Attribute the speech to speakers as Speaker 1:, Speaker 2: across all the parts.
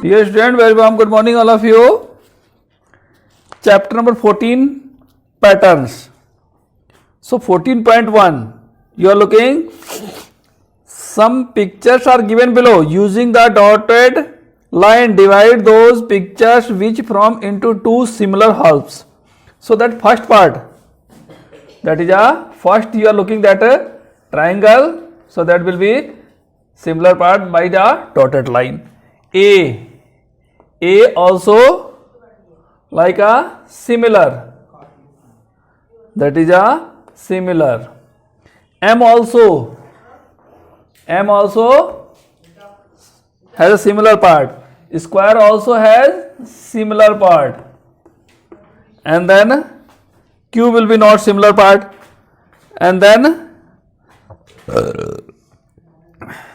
Speaker 1: Dear student, very warm good morning all of you. Chapter number 14, patterns. So 14.1, you are looking, some pictures are given below. Using the dotted line, divide those pictures which form into two similar halves. So that first part, that is first you are looking that triangle, so that will be similar part by the dotted line. A also like a similar, that is a similar. M also has a similar part. Square also has similar part, and then Q will be not similar part, and then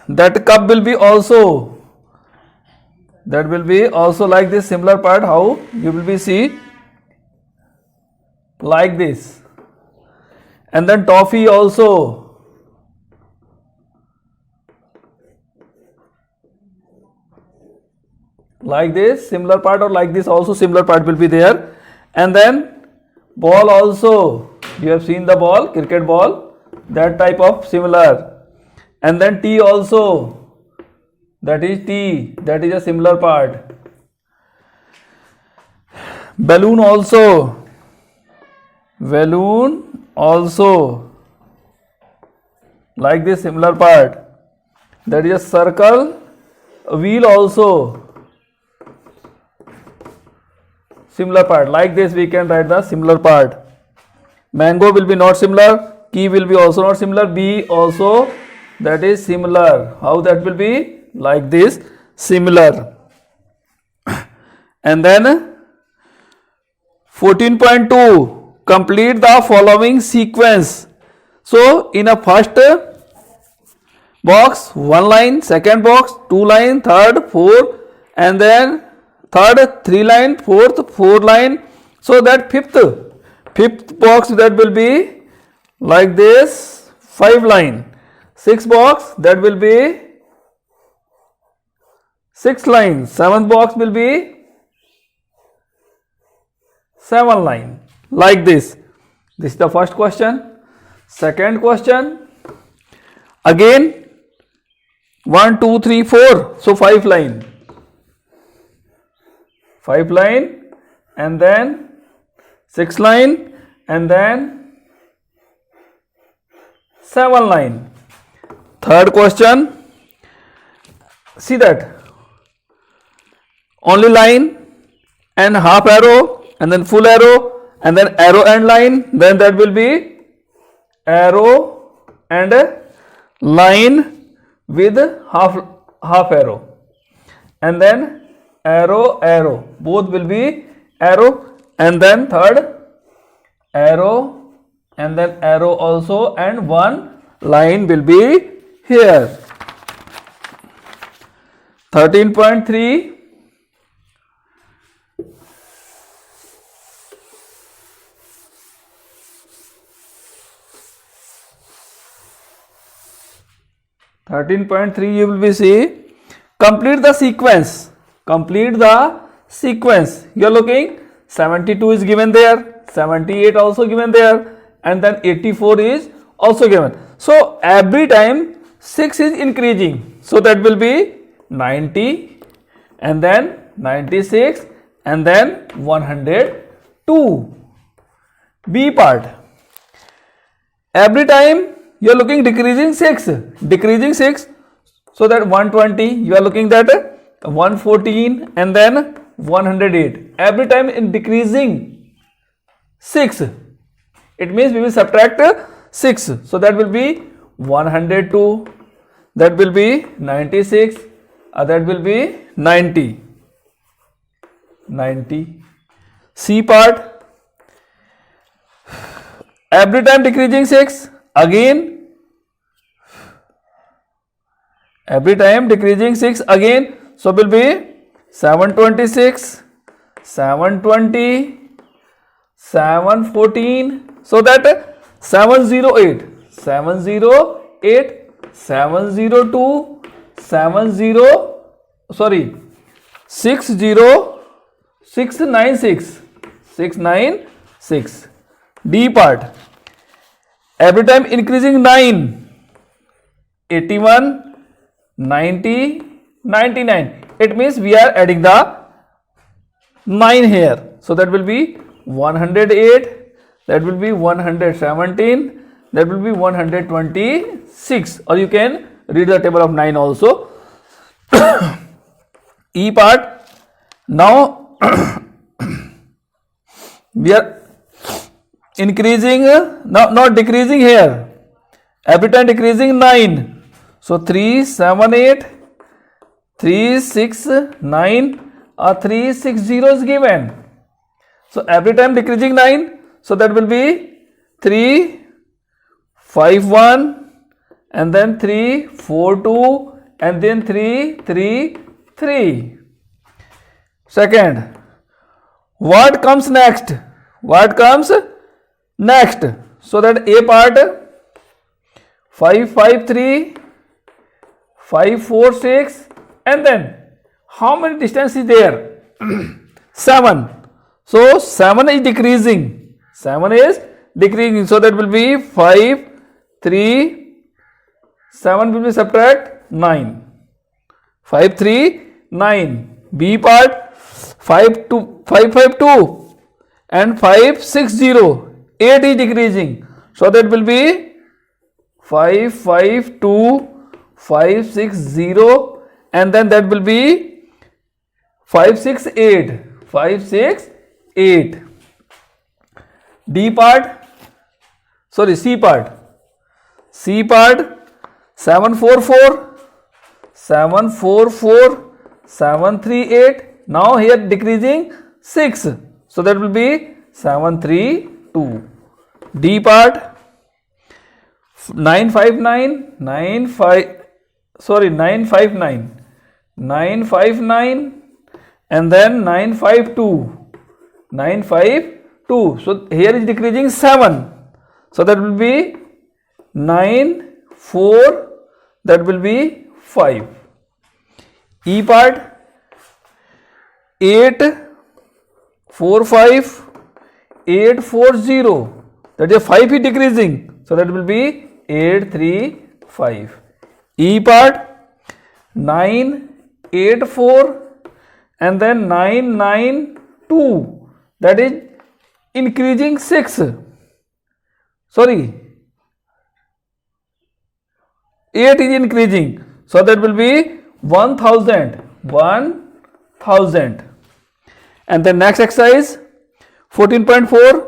Speaker 1: that cup will be also, that will be also like this similar part. How you will be see like this, and then toffee also like this similar part, or like this also similar part will be there. And then ball also, you have seen the ball, cricket ball, that type of similar. And then tea also, that is tea, that is a similar part. Balloon also like this similar part, that is a circle. Wheel also similar part, like this we can write the similar part. Mango will be not similar, key will be also not similar, B also that is similar. How that will be? Like this similar. And then 14.2, complete the following sequence. So in a first box 1 line, second box 2 line, third 4, and then third 3 line, fourth 4 line. So that fifth box, that will be like this 5 line. Sixth box, that will be 6 lines. Seventh box will be 7 line, like this. This is the first question. Second question, again 1 2 3 4, so 5 line, and then 6 line, and then 7 line. Third question, see that only line and half arrow, and then full arrow, and then arrow and line, then that will be arrow and line with half arrow, and then arrow, both will be arrow, and then third arrow, and then arrow also, and one line will be here. 13.3, you will be see, complete the sequence. You are looking 72 is given there, 78 also given there, and then 84 is also given. So every time 6 is increasing, so that will be 90, and then 96, and then 102. B part, every time you are looking decreasing 6, so that 120, you are looking that 114, and then 108. Every time in decreasing 6, it means we will subtract 6, so that will be 102, that will be 96, that will be 90. C part, every time decreasing 6, again every time decreasing 6 again, so will be 726, 720, 714, so that 708, 702, 702, 696. D part, every time increasing 9, 81, 90, 99. It means we are adding the 9 here. So that will be 108, that will be 117, that will be 126, or you can read the table of 9 also. E part, now we are increasing, not decreasing here, every time decreasing 9. So 378, 369 or 360 is given. So every time decreasing 9, so that will be 351 and then 342 and then 333. Second, what comes next? What comes next? So that A part, 553, 546, and then how many distance is there? 7. So 7 is decreasing. 7 is decreasing. So that will be 5, 3, 7 will be subtract 9. 5, 3, 9. B part, 552 and 560. 8 is decreasing. So that will be 552, 560, and then that will be 568. 568. D part, sorry, C part. C part, 744, 744, 738. Now here decreasing 6. So that will be 732. D part, 959, 959, and then 952. 952. So here is decreasing 7. So that will be 9, 4, that will be 5. E part, 8, 4, 5, 8, 4, 0. That is 5 is decreasing. So that will be 8, 3, 5. E part, 9, 8, 4, and then 9, 9, 2. That is increasing 6. Sorry, 8 is increasing. So that will be 1000. 1000. And the next exercise, 14.4.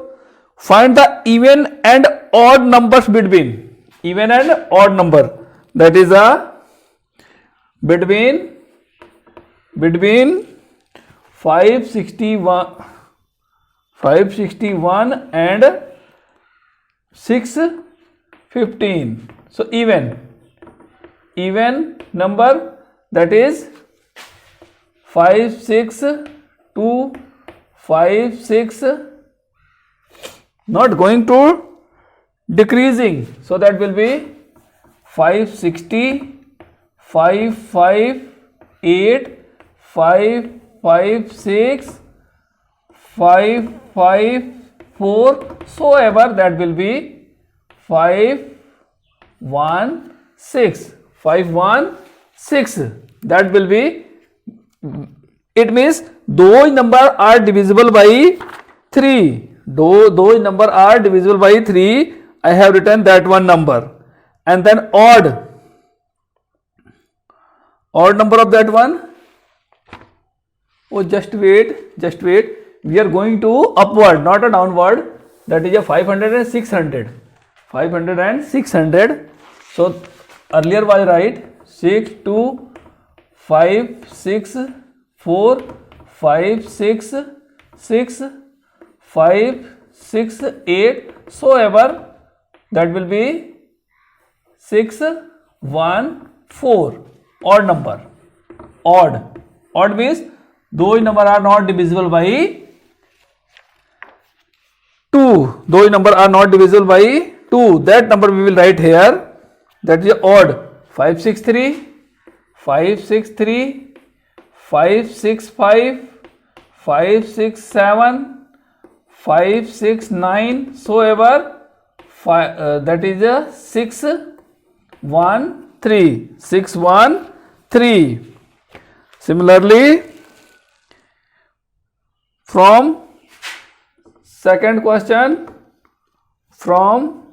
Speaker 1: Find the even and odd numbers between. Even and odd number. That is a between 561 and 615. So even number, that is 5, 6, 2, 5, 6, not going to decreasing. So that will be 560, 5, 5, 8, 5, 5, 6, 5, 5, 4, so ever that will be 5, 1, 6. 5, 1, 6. That will be, it means those number are divisible by 3. Those number are divisible by 3. I have written that one number. And then odd number of that one. Oh, just wait. We are going to upward, not a downward. That is a 500 and 600. 500 and 600. So earlier was right. 6, 2, 5, 6, 4, 5, 6, 6, 5, 6, 8. So ever that will be 6, 1, 4. Odd number. Odd means those number are not divisible by 2. Those number are not divisible by 2. That number we will write here. That is odd. 563, 563, 565, 567, 569, so ever that is a 613. Similarly, from second question, from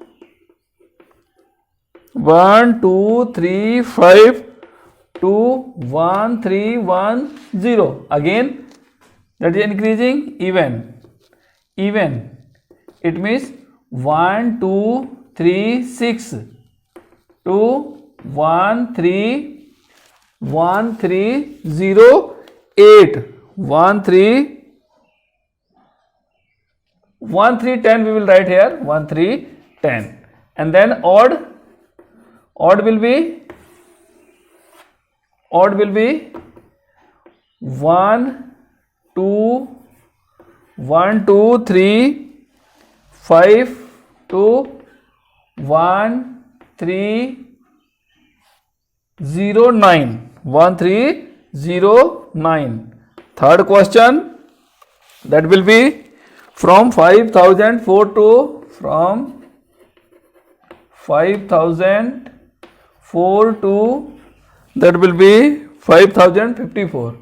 Speaker 1: 1 2 3 5 to 1 3 1 0, again that is increasing even. It means 1 2 3 6 to 1 3 1 3 0 8 1 3 1 3 10, we will write here 1 3 10. And then odd will be 1 2 3 5 to 1 3 0 9, 1 3 0 9. Third question, that will be from 5004 to, from 5004 to, that will be 5054.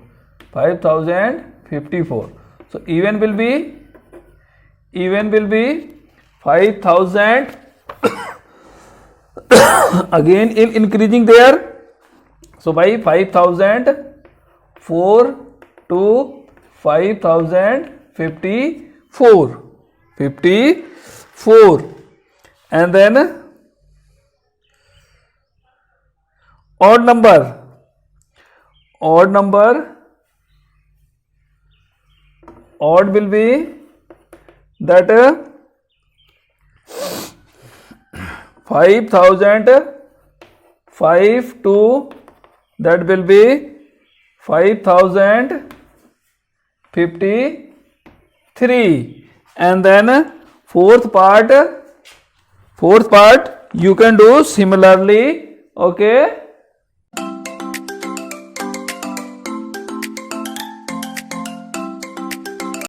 Speaker 1: So even will be 5000 again in increasing there. So by 5004 to 5054, and then odd number will be that 5005 to, that will be 5053, and then fourth part you can do similarly. Okay.